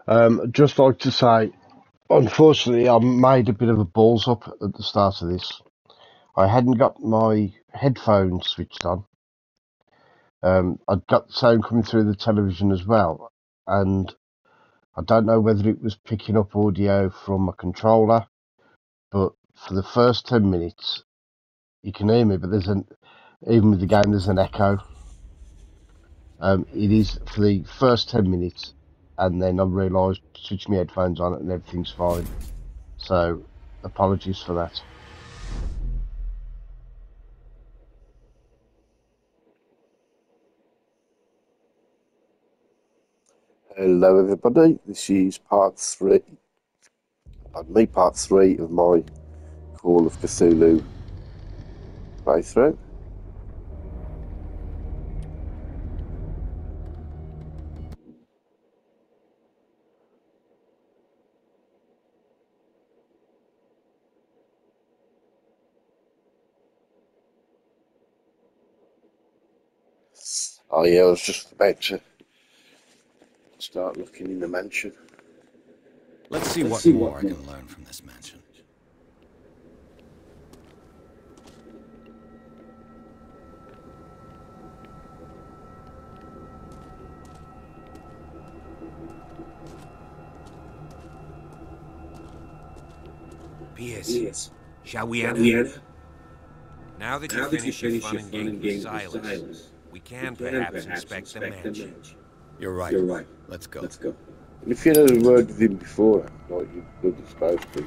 I'd just like to say, unfortunately, I made a bit of a balls up at the start of this. I hadn't got my headphones switched on. I'd got the sound coming through the television as well, and I don't know whether it was picking up audio from my controller, but for the first 10 minutes, you can hear me, but even with the game, there's an echo. It is for the first 10 minutes, and then I realised, switch my headphones on, and everything's fine. So, apologies for that. Hello everybody, this is part 3 of my Call of Cthulhu playthrough. Oh yeah, I was just about to start looking in the mansion. Let's see what more I can learn from this mansion. P.S. Shall we enter? Now that you finish your fun and games with Silas, we can perhaps inspect the mansion. You're right. Let's go. And if you had a word with him before, like you're bloody supposed to,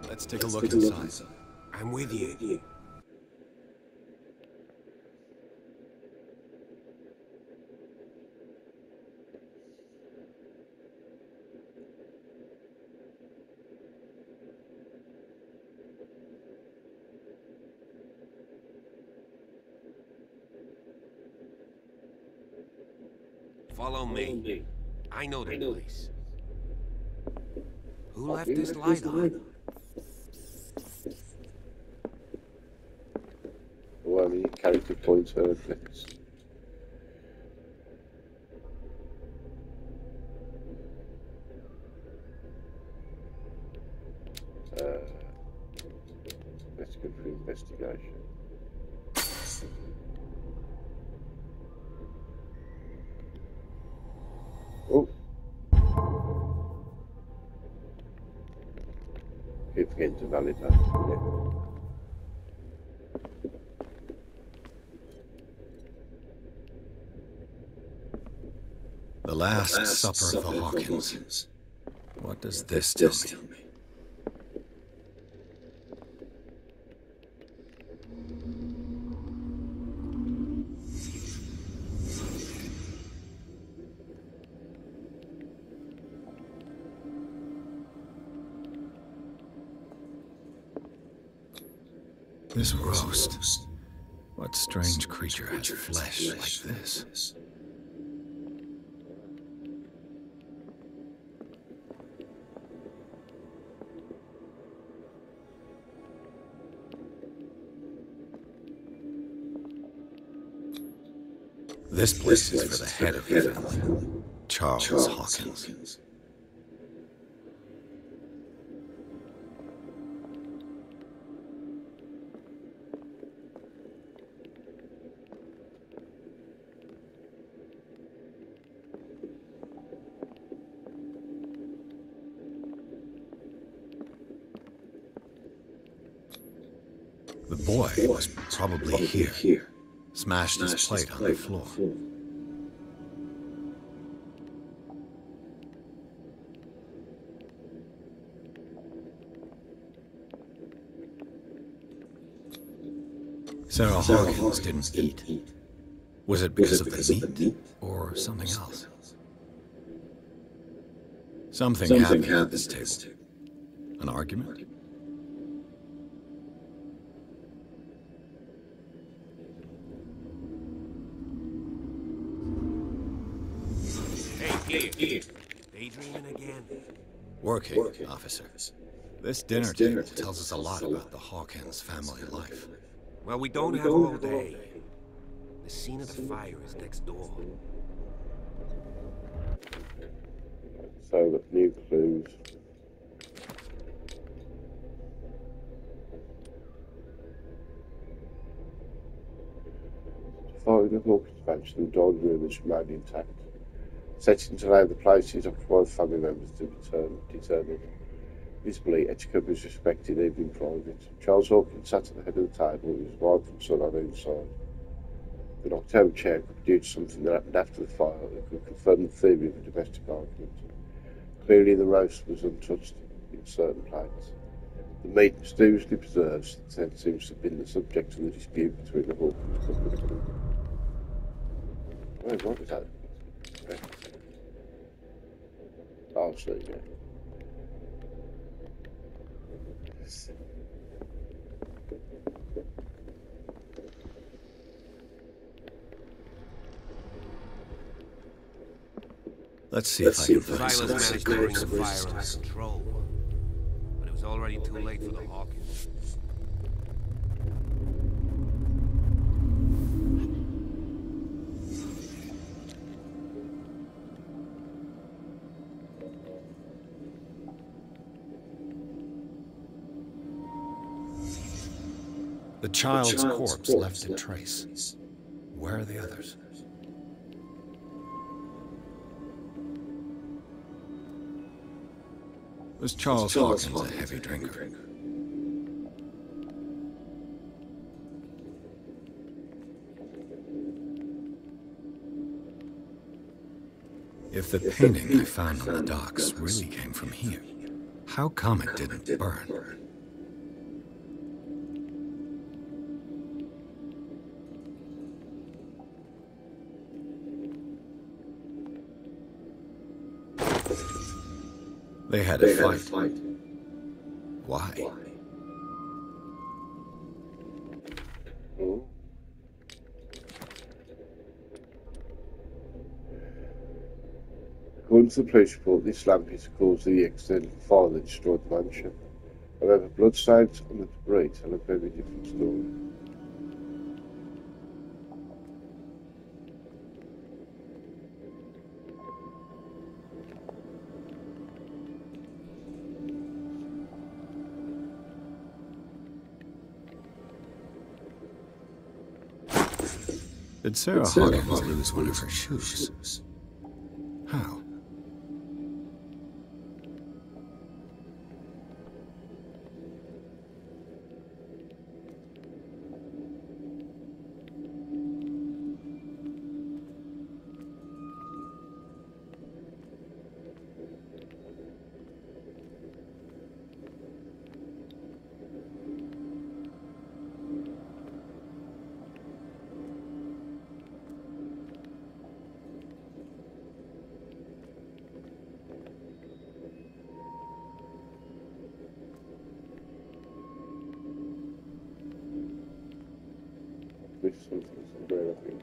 Let's take a look inside. I'm with you. Follow me. I know the place. Who left this light on? Well, I mean, character points are effects. Let's go for investigation. Oh. Keep forgetting to validate. Yeah. The Last Supper of the Hawkins. What does this tell me? This roast. What strange creature has flesh like this? This place is for the head of the family, Charles Hawkins. The boy was probably here. Smashed his plate on the floor. Sarah Hawkins didn't eat. Was it because of the meat or something else? Something happened at this table. An argument? Hey, daydreaming again? Working, officer. This dinner table tells us a lot about the Hawkins family life. Well, we don't have all day. The scene of the fire is next door. So, got new clues. Following the Hawkins mansion, the dining room is remained intact. Settings allow the places occupied family members to be determined. Visibly, etiquette was respected even in private. Charles Hawkins sat at the head of the table with his wife and son on either side. The October chair could produce something that happened after the fire that could confirm the theory of a domestic argument. Clearly, the roast was untouched in certain plates. The meat mysteriously preserved since then seems to have been the subject of the dispute between the Hawkins couple. Wait, what was that? Oh, so yeah. Let's see if I can find Silas some managed to bring secrets. the fire under control, but it was already too late for the Hawkins. The child's corpse left a trace. Where are the others? Was Charles Hawkins a heavy drinker? If the painting I found on the docks really came from here, how come it didn't burn? They had a fight. Why? According to the police report, this lamp is the cause of the accidental fire that destroyed the mansion. However, bloodstains on the debris tell a very different story. Did Sarah Hawkins lose one of her shoes? How? This is somewhere, I think.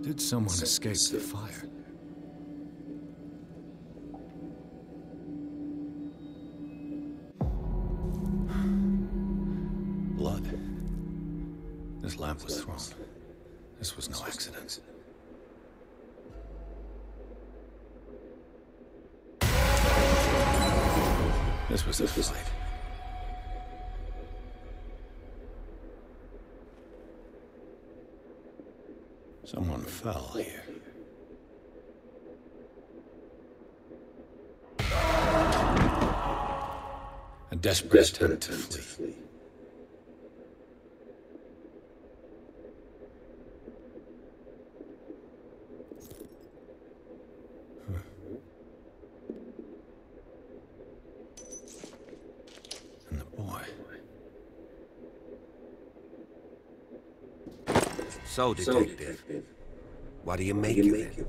Did someone escape the fire? Blood. This lamp was thrown. This was no accident. This was a fight. Someone fell here. A desperate attempt to flee. And the boy. So, Detective, what do you make of it?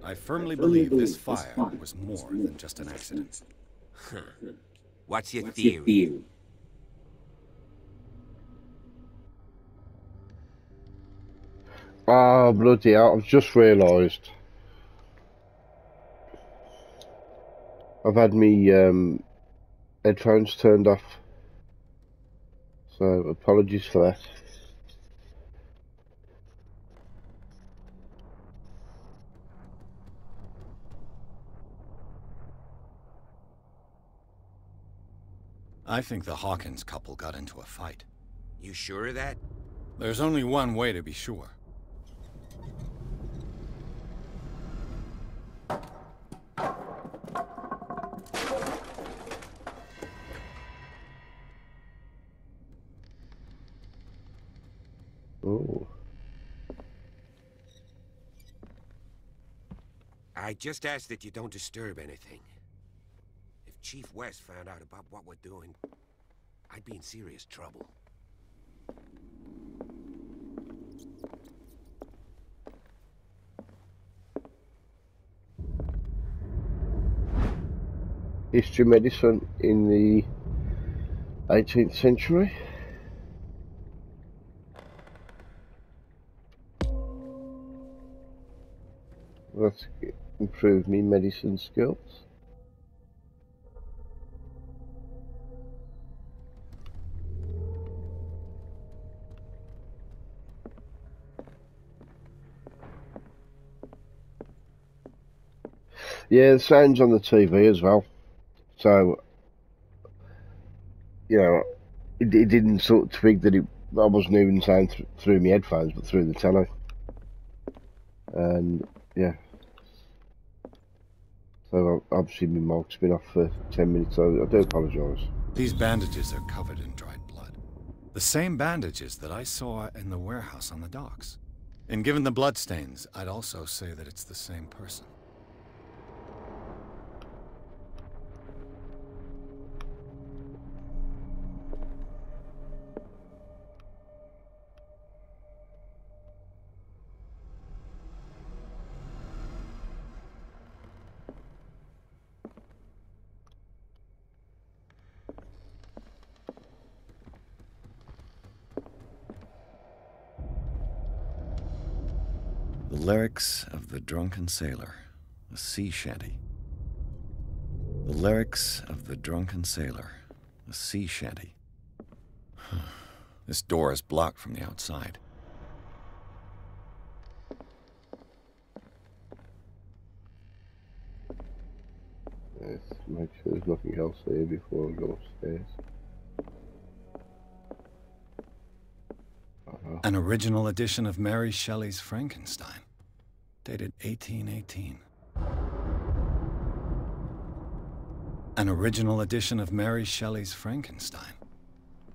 I firmly believe this fire was more than just an accident. Huh. What's your theory? Ah, bloody hell, I've just realised. I've had me headphones turned off. So, apologies for that. I think the Hawkins couple got into a fight. You sure of that? There's only one way to be sure. Oh. I just ask that you don't disturb anything. If Chief West found out about what we're doing, I'd be in serious trouble. History medicine in the 18th century. That's improved me medicine skills. Yeah, the sound's on the TV as well. So, you know, it didn't sort of twig that I wasn't even sound through my headphones, but through the telly. And, yeah. So, obviously my mic's been off for 10 minutes, so I do apologise. These bandages are covered in dried blood. The same bandages that I saw in the warehouse on the docks. And given the bloodstains, I'd also say that it's the same person. The lyrics of the drunken sailor, a sea shanty. The lyrics of the drunken sailor, a sea shanty. This door is blocked from the outside. Let's make sure there's nothing else there before I go upstairs. An original edition of Mary Shelley's Frankenstein, dated 1818. An original edition of Mary Shelley's Frankenstein,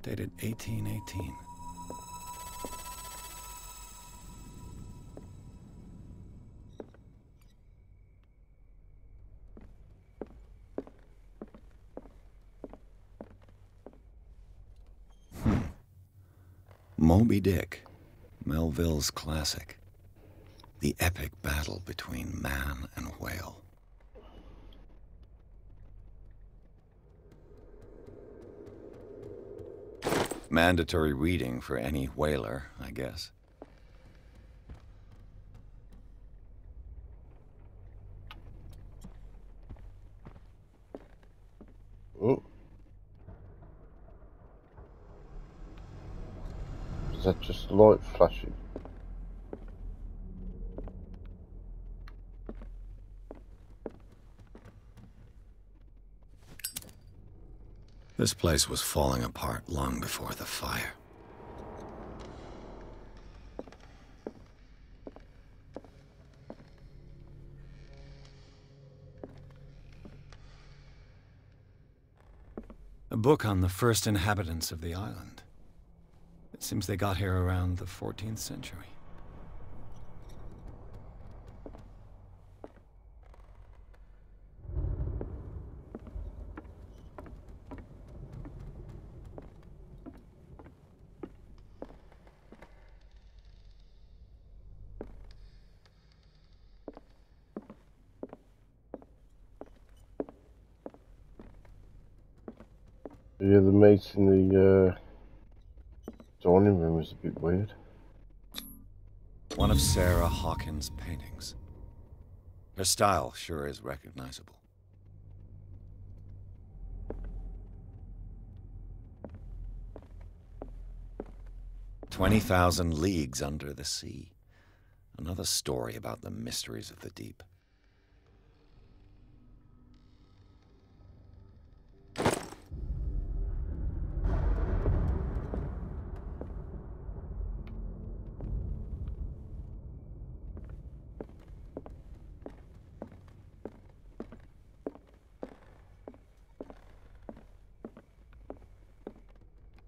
dated 1818. Moby Dick, Melville's classic. The epic battle between man and whale. Mandatory reading for any whaler, I guess. Oh. Is that just light flashing? This place was falling apart long before the fire. A book on the first inhabitants of the island. It seems they got here around the 14th century. Yeah, the meat in the dining room was a bit weird. One of Sarah Hawkins' paintings. Her style sure is recognizable. "20,000 Leagues Under the Sea." Another story about the mysteries of the deep.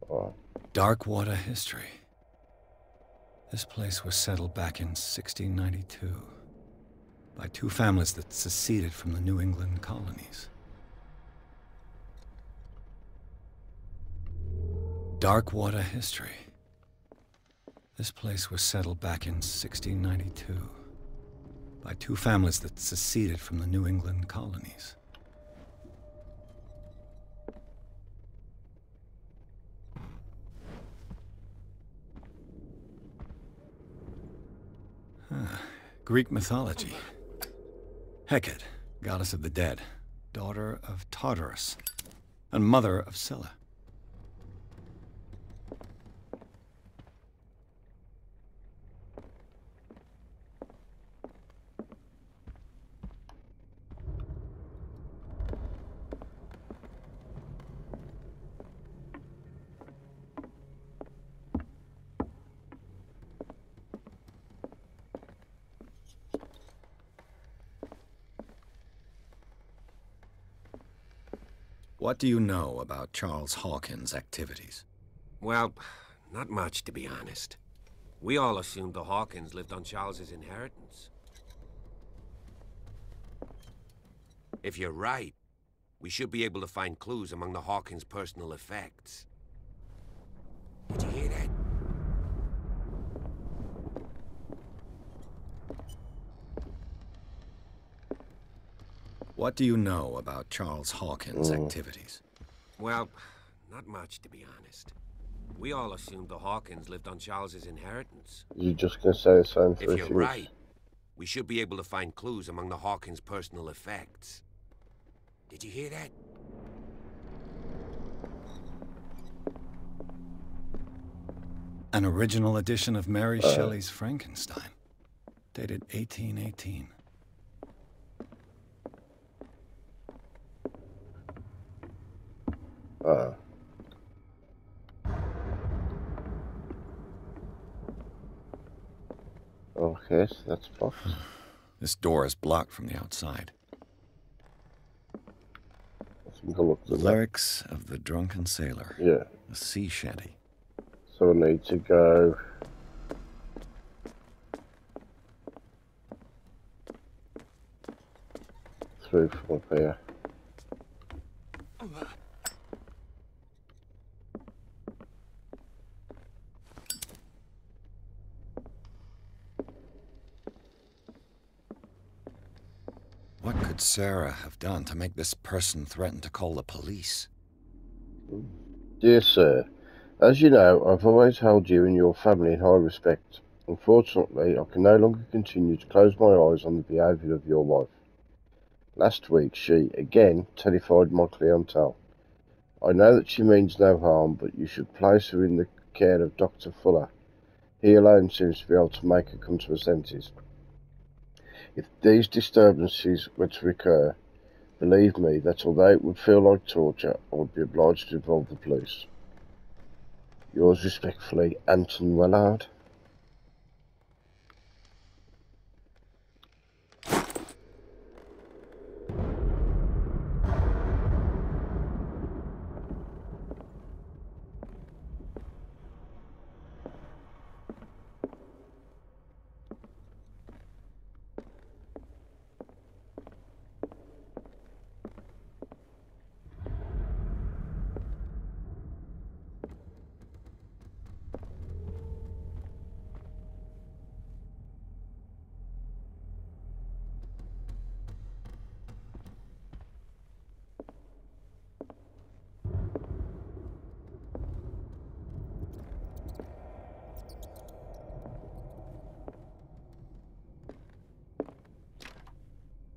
Alright. Dark water history. This place was settled back in 1692 by two families that seceded from the New England colonies. Dark water history. This place was settled back in 1692 by two families that seceded from the New England colonies. Greek mythology. Hecate, goddess of the dead, daughter of Tartarus, and mother of Scylla. What do you know about Charles Hawkins' activities? Well, not much, to be honest. We all assumed the Hawkins lived on Charles's inheritance. If you're right, we should be able to find clues among the Hawkins' personal effects. Did you hear that? What do you know about Charles Hawkins' activities? Well, not much, to be honest. We all assumed the Hawkins lived on Charles's inheritance. You're just going to say the same If three you're things? right, we should be able to find clues among the Hawkins' personal effects. Did you hear that? An original edition of Mary Shelley's Frankenstein, dated 1818. Okay, so that's blocked. This door is blocked from the outside. I think I'll look The at that. lyrics of The Drunken Sailor. Yeah, A sea shanty. so I need to go through from up here. What could Sarah have done to make this person threaten to call the police? Dear Sir, as you know, I've always held you and your family in high respect. Unfortunately, I can no longer continue to close my eyes on the behaviour of your wife. Last week, she, again, terrified my clientele. I know that she means no harm, but you should place her in the care of Dr. Fuller. He alone seems to be able to make her come to her senses. If these disturbances were to recur, believe me that although it would feel like torture, I would be obliged to involve the police. Yours respectfully, Anton Wellard.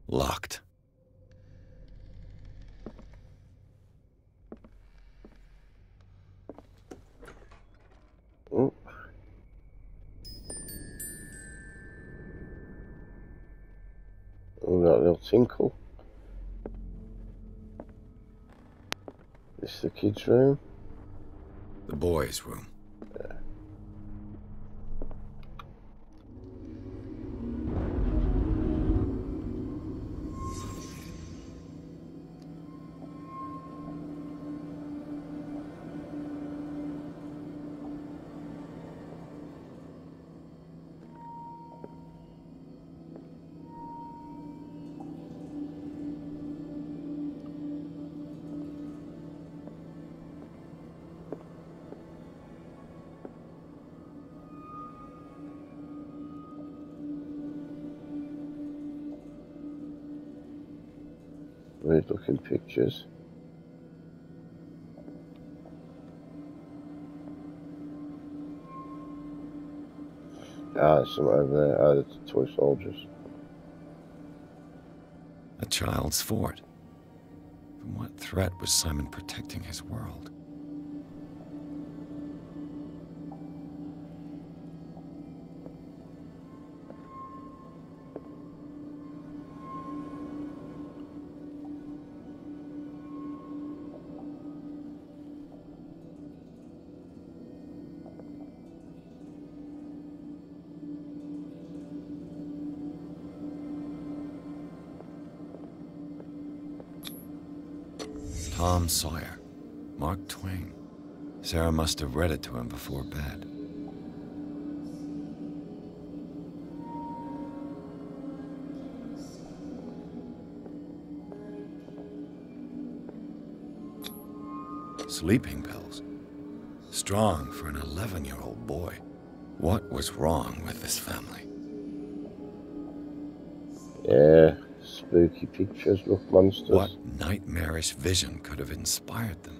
Locked. Oh. Oh, that little tinkle. This is the kids' room. The boys' room. Weird looking pictures. Ah, there's some over there. Oh, that's the toy soldiers. A child's fort. From what threat was Simon protecting his world? Tom Sawyer. Mark Twain. Sarah must have read it to him before bed. Sleeping pills. Strong for an 11-year-old boy. What was wrong with this family? Yeah, spooky pictures, look monsters. What nightmarish vision could have inspired them?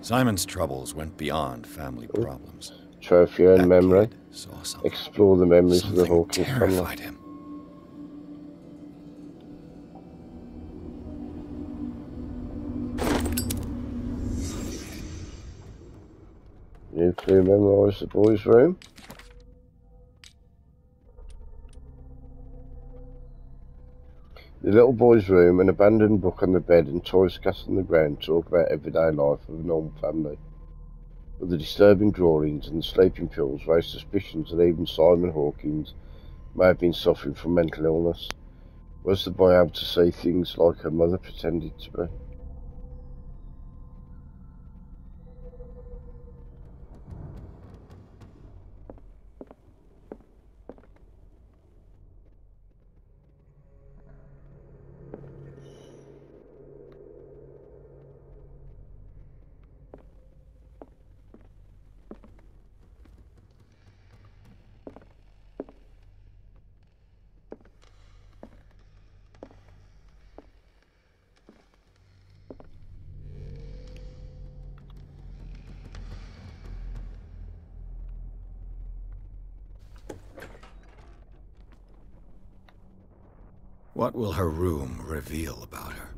Simon's troubles went beyond family problems. Trophy and That memory. kid saw something. Explore the memories of the Something Hawkins family. terrified him. New clue, memorise the boys' room. The little boy's room, an abandoned book on the bed and toys cast on the ground talk about everyday life of a normal family. But the disturbing drawings and the sleeping pills raise suspicions that even Simon Hawkins may have been suffering from mental illness. Was the boy able to see things like her mother pretended to be? What will her room reveal about her?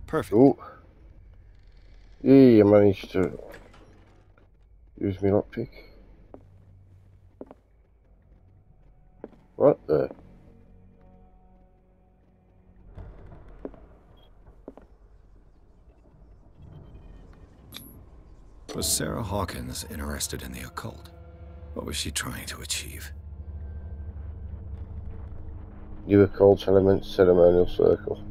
Perfect. Oh. Yeah, I managed to use my lockpick. What the? Was Sarah Hawkins interested in the occult? What was she trying to achieve? New occult element ceremonial circle.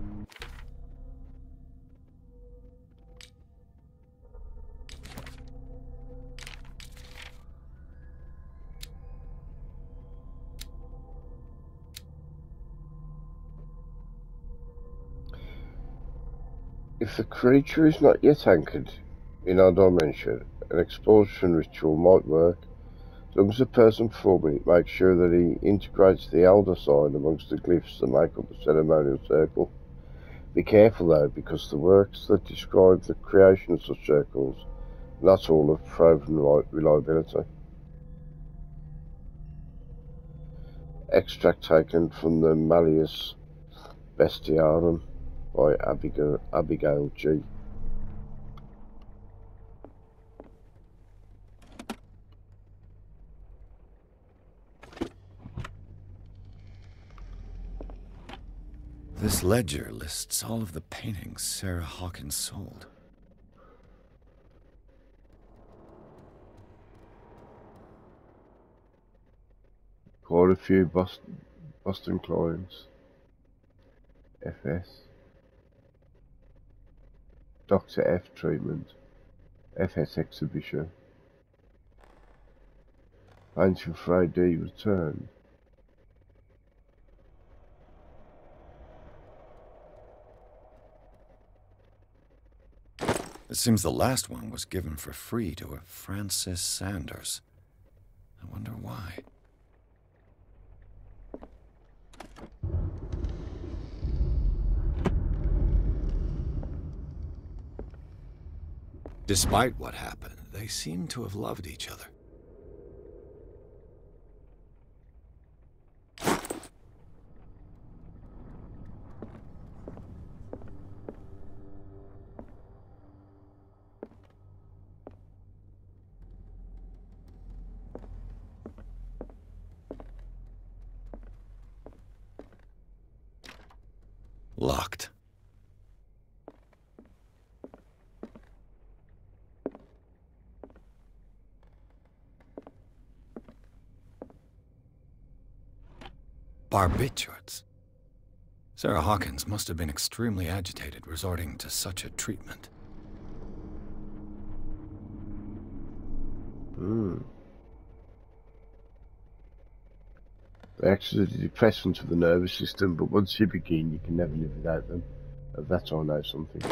If the creature is not yet anchored in our dimension, an expulsion ritual might work. As long as the person performing it makes sure that he integrates the elder sign amongst the glyphs that make up the ceremonial circle. Be careful though, because the works that describe the creation of such circles not all have proven reliability. Extract taken from the Malleus Bestiarum by Abigail G. This ledger lists all of the paintings Sarah Hawkins sold. Quite a few Boston clients. FS. Dr. F treatment. FS exhibition. Ancient Fray D returned. It seems the last one was given for free to a Francis Sanders. I wonder why. Despite what happened, they seem to have loved each other. Locked. Barbiturates. Sarah Hawkins must have been extremely agitated, resorting to such a treatment. They actually are depressant to the nervous system, but once you begin, you can never live without them. That I know something.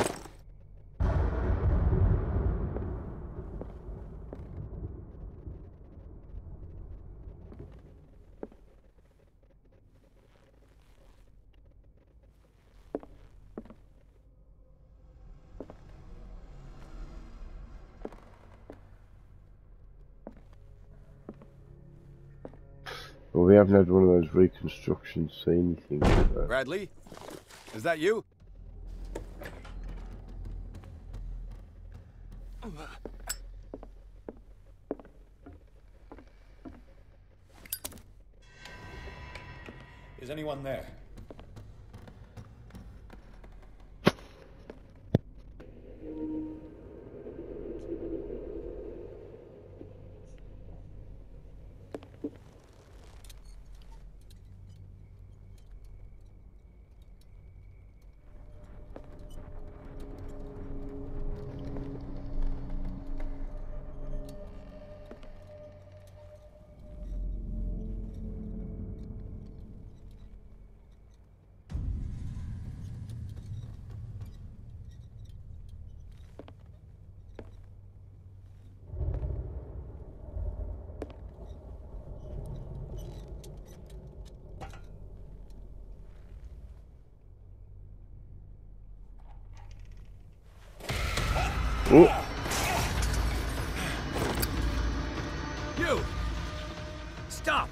Well, we haven't had one of those reconstructions, see anything. Bradley? Is that you? Is anyone there? Oh. You! Stop!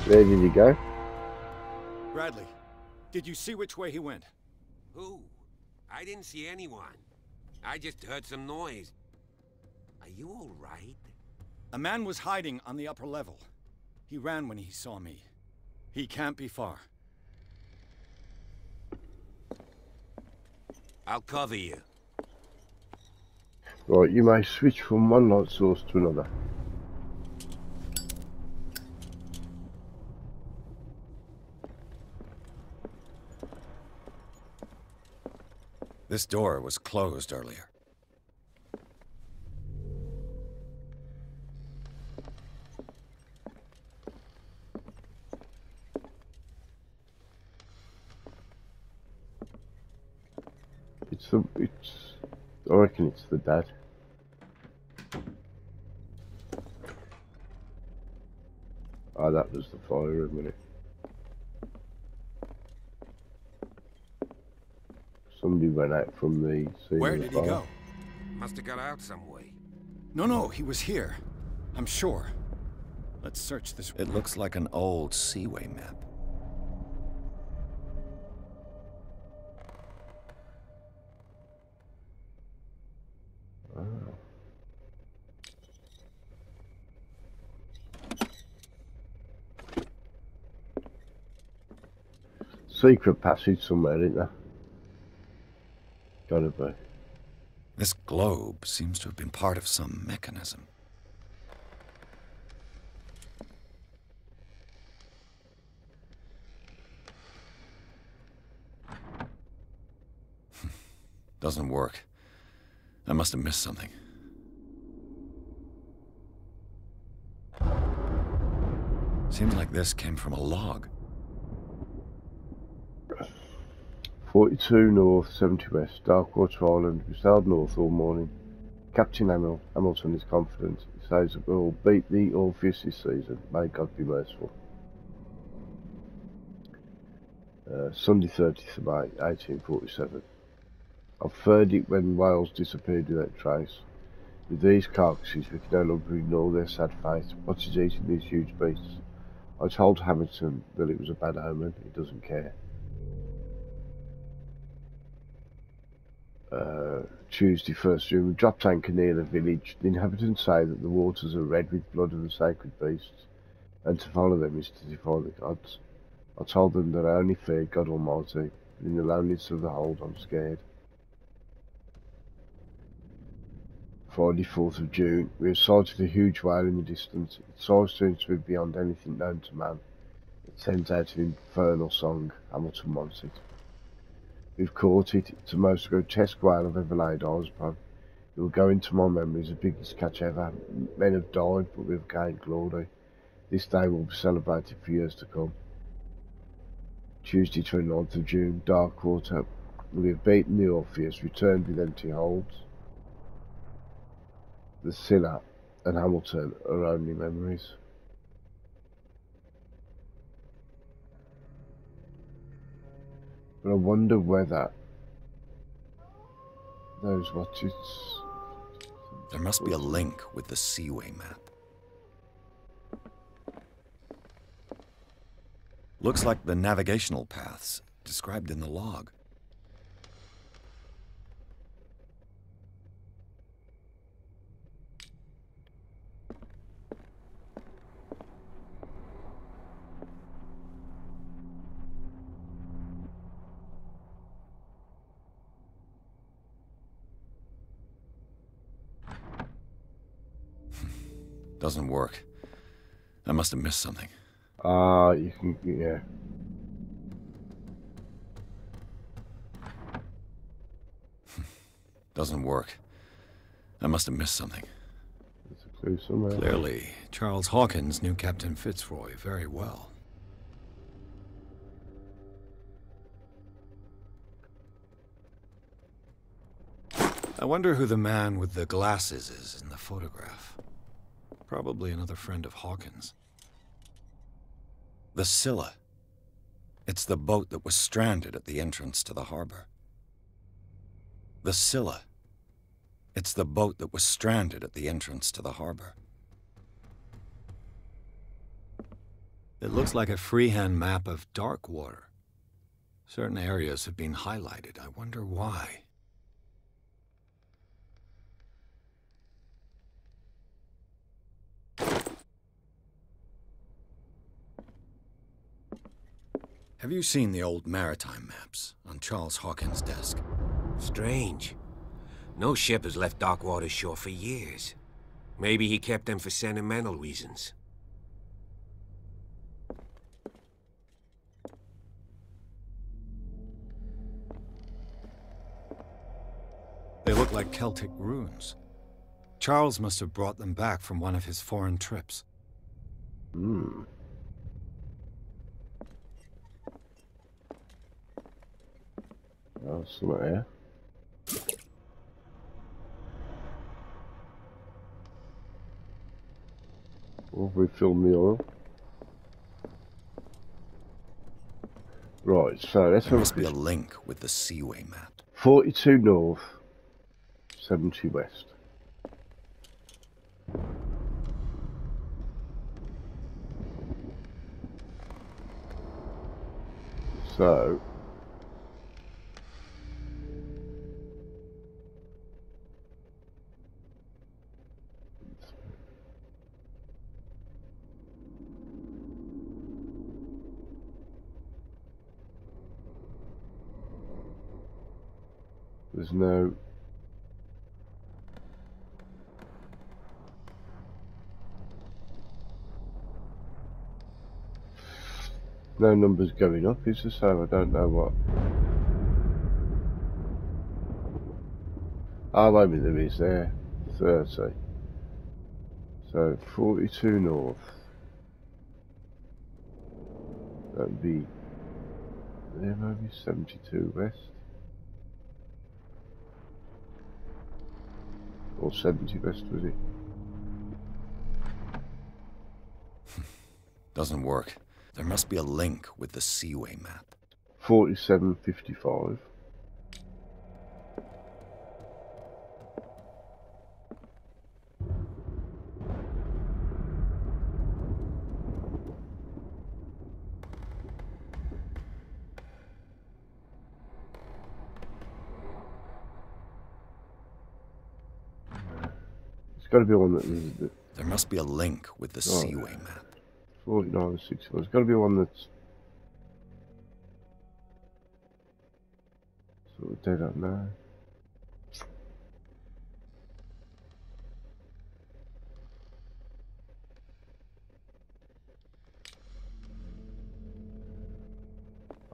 Where did he go? Bradley, did you see which way he went? Who? I didn't see anyone. I just heard some noise. Are you all right? A man was hiding on the upper level. He ran when he saw me. He can't be far. I'll cover you. Right, you may switch from one light source to another. This door was closed earlier. I reckon it's the dad. Oh, that was the fire room, wasn't it? Somebody went out from the scene. Where of the did he fire. go? Must have got out some way. No, he was here. I'm sure. Let's search this. It looks like an old seaway map. Oh. Secret passage somewhere, isn't there? Gotta be. This globe seems to have been part of some mechanism. Doesn't work. I must have missed something. Seems like this came from a log. 42 north, 70 west, Darkwater Island. We sailed north all morning. Captain Hamilton is confident. He says that we'll beat the Orpheus this season. May God be merciful. Sunday 30th of May, 1847. I've heard it when whales disappeared without trace. With these carcasses, we can no longer ignore their sad fate. What is eating these huge beasts? I told Hamilton that it was a bad omen. He doesn't care. Tuesday 1st June, we dropped anchor near the village. The inhabitants say that the waters are red with blood of the sacred beasts, and to follow them is to defy the gods. I told them that I only feared God Almighty, but in the loneliness of the hold I'm scared. Friday 4th of June, we have sighted a huge whale in the distance. Its size seems to be beyond anything known to man. It sends out an infernal song. Hamilton wants it. We've caught it. It's the most grotesque whale I've ever laid eyes upon. It will go into my memory as the biggest catch ever. Men have died, but we've gained glory. This day will be celebrated for years to come. Tuesday 29th of June, Darkwater. We have beaten the Orpheus, returned with empty holds. The Scylla and Hamilton are only memories. But I wonder whether those watches. There must be a link with the seaway map. Looks like the navigational paths described in the log. Doesn't work. I must have missed something. You can, yeah. Doesn't work. I must have missed something. There's a clue somewhere. Clearly, Charles Hawkins knew Captain Fitzroy very well. I wonder who the man with the glasses is in the photograph. Probably another friend of Hawkins. The Scylla. It's the boat that was stranded at the entrance to the harbor. The Scylla. It's the boat that was stranded at the entrance to the harbor. It looks like a freehand map of Darkwater. Certain areas have been highlighted. I wonder why. Have you seen the old maritime maps on Charles Hawkins' desk? Strange. No ship has left Darkwater shore for years. Maybe he kept them for sentimental reasons. They look like Celtic runes. Charles must have brought them back from one of his foreign trips. Hmm. Oh, somewhere here. Or refill the oil. Right, so let's There have a must be a look. link with the Seaway map. 42 north, 70 west. So there's no numbers going up, is there? So I don't know what. Oh, maybe there is there. 30. So 42 north. That would be there, maybe 72 west. Or 70 west, was it? Doesn't work. There must be a link with the Seaway map. 47.55. It's got to be one that. There must be a link with the Seaway map. 49.61. It's got to be one that's sort of dead up now.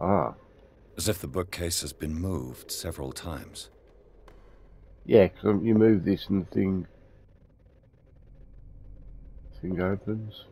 Ah, As if the bookcase has been moved several times. yeah, because you move this and the thing opens.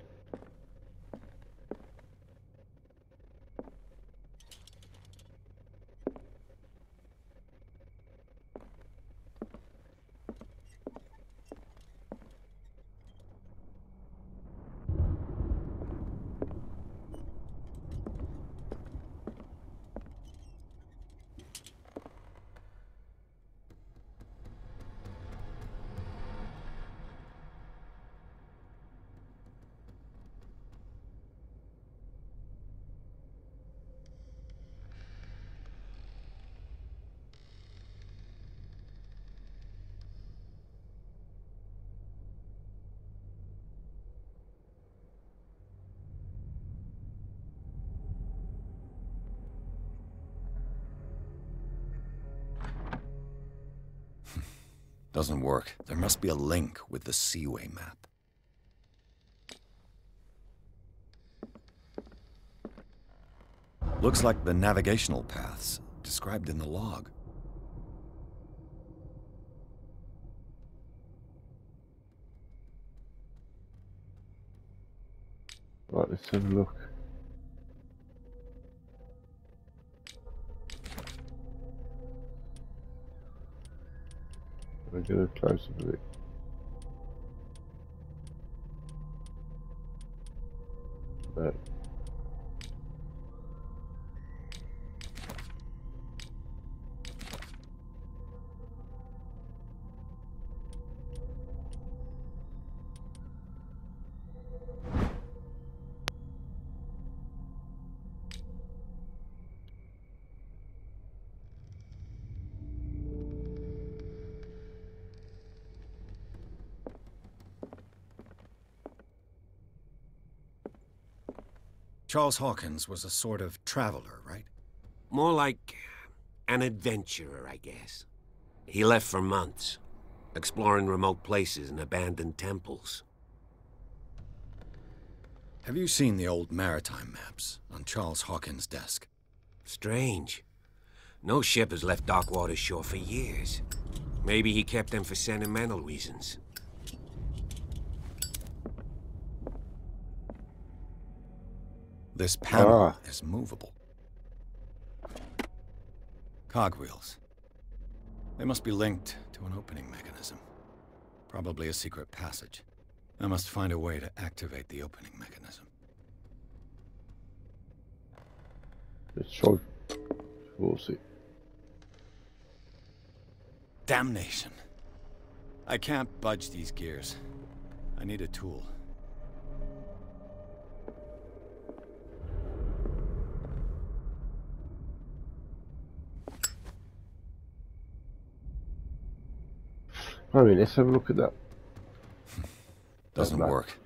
Doesn't work. There must be a link with the Seaway map. Looks like the navigational paths described in the log. Right, let's have a look. I'll get a close up of it. Right. Charles Hawkins was a sort of traveler, right? More like an adventurer, I guess. He left for months, exploring remote places and abandoned temples. Have you seen the old maritime maps on Charles Hawkins' desk? Strange. No ship has left Darkwater shore for years. Maybe he kept them for sentimental reasons. This panel is movable. Cogwheels. They must be linked to an opening mechanism. Probably a secret passage. I must find a way to activate the opening mechanism. Let's try force it. Damnation. I can't budge these gears. I need a tool. I mean, let's have a look at that. Doesn't work.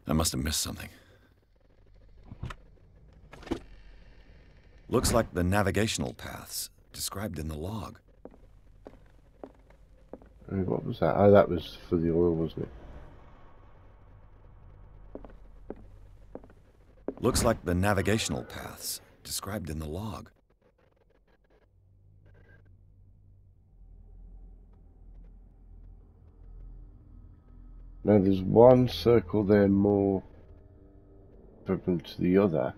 I must have missed something. Looks like the navigational paths described in the log. I mean, what was that? Oh, that was for the oil, wasn't it? Looks like the navigational paths described in the log. Now, there's one circle there more open to the other.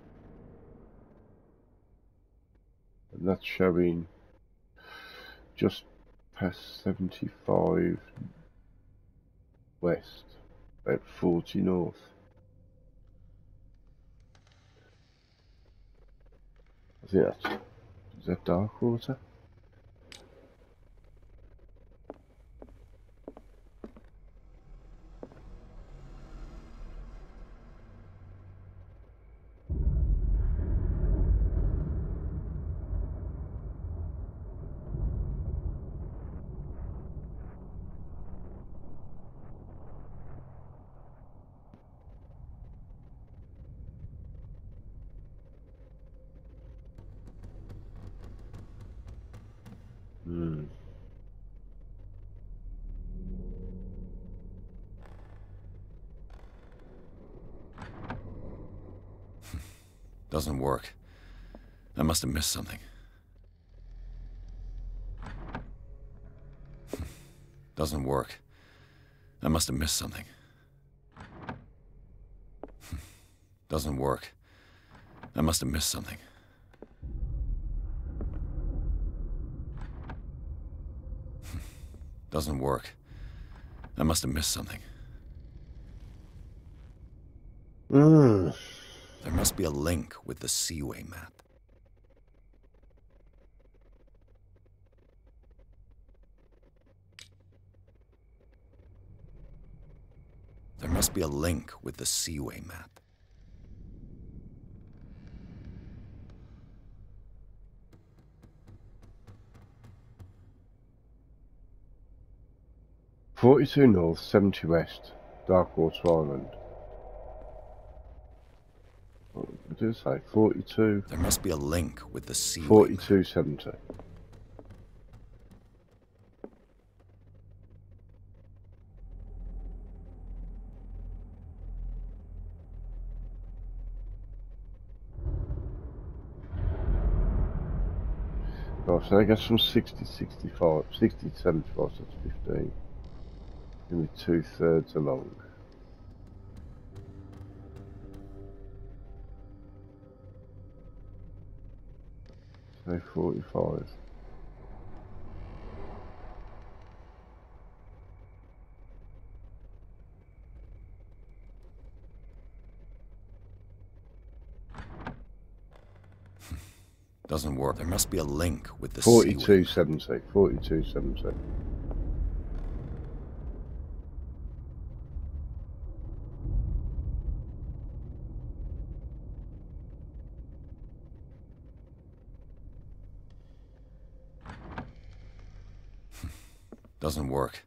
And that's showing just past 75 west, about 40 north. I think that's, is that dark water? Doesn't work. I must have missed something. Doesn't work. I must have missed something. Doesn't work. I must have missed something. Doesn't work. I must have missed something. There must be a link with the Seaway map. There must be a link with the Seaway map. "42 north, 70 west, Darkwater Island." What did it say? 42. There must be a link with the Seaway 4270. Oh, so I guess from 60 to 65, 60 to 75, so that's 15. Give me 2/3 along. So 45. Doesn't work. There must be a link with the Seaway map. 4270. 4270. Doesn't work.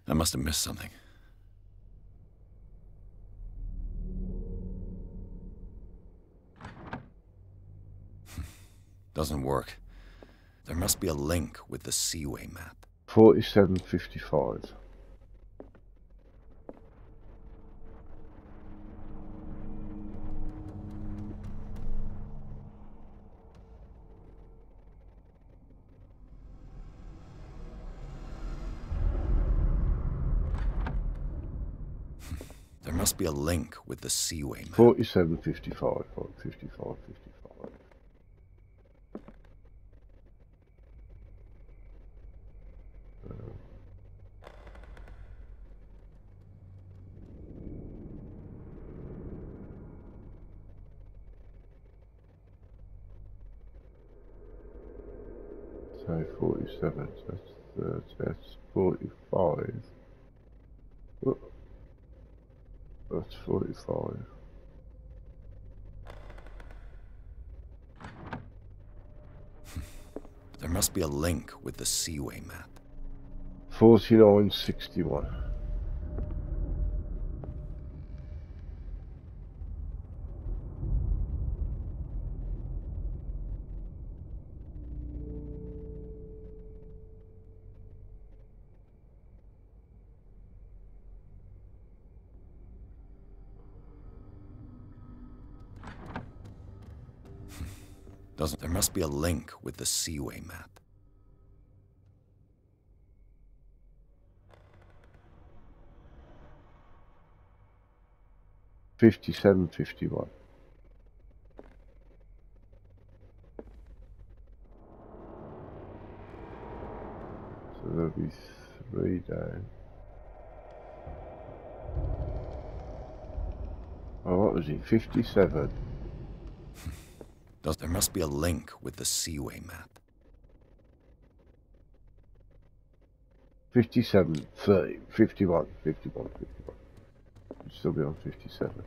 I must have missed something. Doesn't work. There must be a link with the Seaway map. 4755. There must be a link with the Seaway map. 4755. 55, 55. Okay, 47. So that's 30. That's 45. Oh, that's 45. There must be a link with the Seaway map. 4961. There must be a link with the Seaway map. 5751. So there'll be 3 down. Oh, what was it? 57. There must be a link with the Seaway map. 57, 30, 51, 51, 51. You'd still be on 57.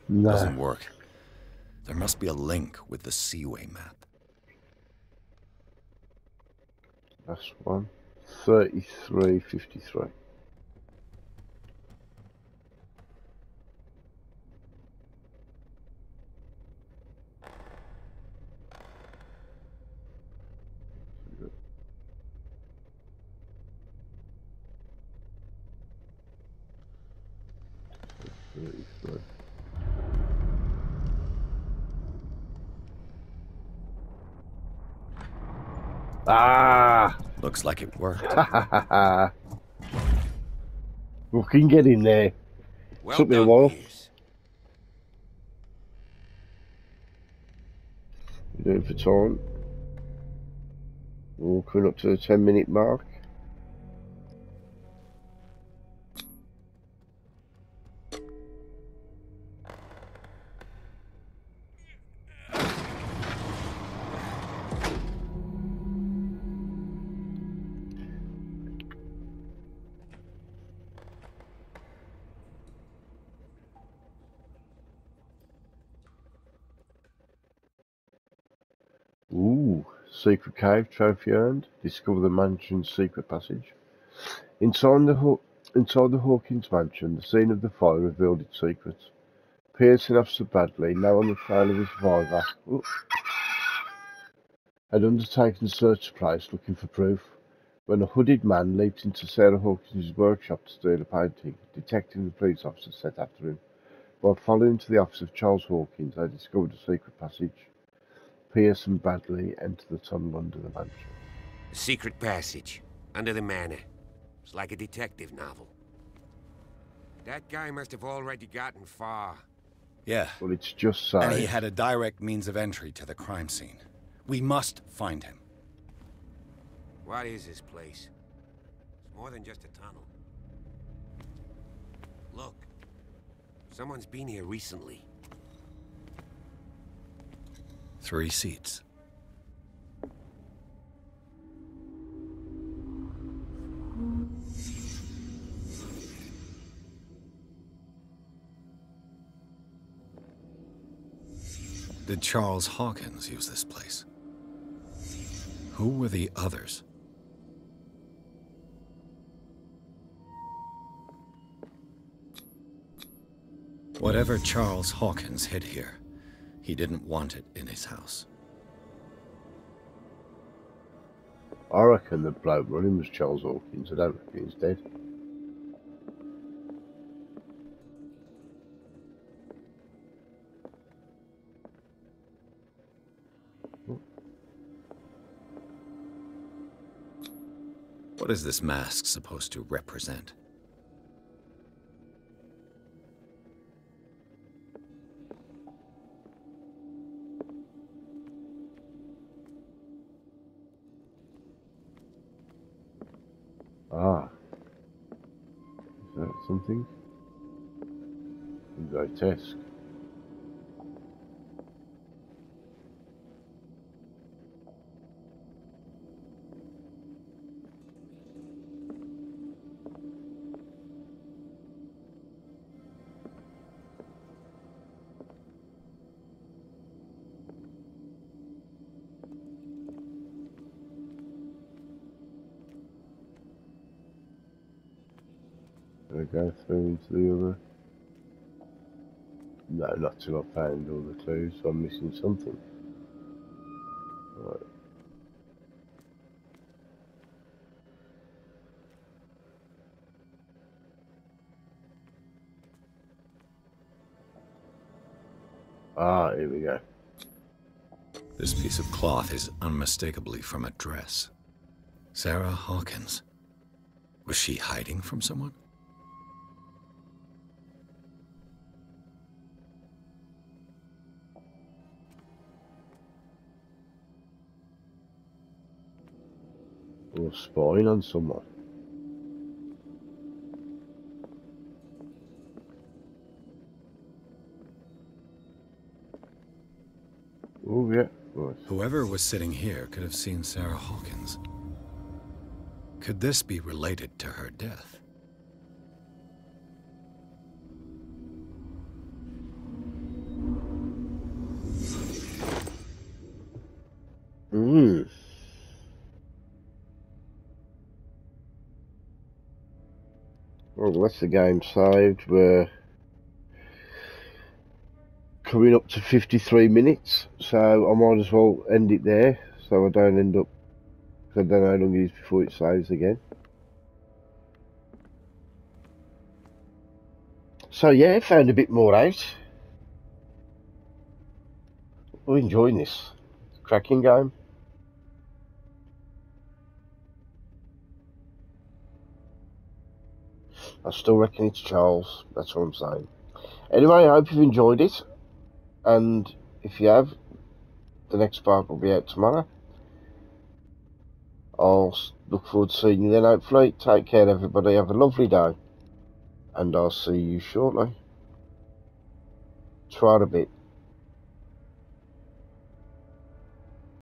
No. Doesn't work. There must be a link with the Seaway map. Last one. 3353. Ah! Looks like it worked. We can get in there. Well Took me a done, while. Pierce. We're doing for time. We're coming up to the 10-minute mark. Ooh, secret cave, trophy earned. Discover the mansion's secret passage. Inside the Hawkins mansion, the scene of the fire revealed its secrets. Pierce and Officer Bradley, now on the trail of the survivor, had undertaken to search the place looking for proof. When a hooded man leaped into Sarah Hawkins' workshop to steal a painting, detective and police officers set after him. By following to the office of Charles Hawkins, they discovered a secret passage. Pierce and Bradley enter the tunnel under the mansion. A secret passage. Under the Manor. It's like a detective novel. That guy must have already gotten far. Yeah. Well, it's just And he saved. had a direct means of entry to the crime scene. We must find him. What is this place? It's more than just a tunnel. Look. Someone's been here recently. 3 seats. Did Charles Hawkins use this place? Who were the others? Whatever Charles Hawkins hid here, he didn't want it in his house. I reckon the bloke running was Charles Hawkins. I don't reckon he's dead. What is this mask supposed to represent? Ah. Is that something? Grotesque. I go through into the other. No, not till I found all the clues, so I'm missing something. Right. Ah, here we go. This piece of cloth is unmistakably from a dress. Sarah Hawkins. Was she hiding from someone? Or spying on someone. Oh, yeah. Right. Whoever was sitting here could have seen Sarah Hawkins. Could this be related to her death? Well, that's the game saved. We're coming up to 53 minutes, so I might as well end it there, so I don't end up, because I don't know how long it is before it saves again. So yeah, found a bit more out. We're enjoying this. Cracking game. I still reckon it's Charles, that's what I'm saying. Anyway, I hope you've enjoyed it, and if you have, the next part will be out tomorrow. I'll look forward to seeing you then, hopefully. Take care, everybody. Have a lovely day, and I'll see you shortly. Try it a bit.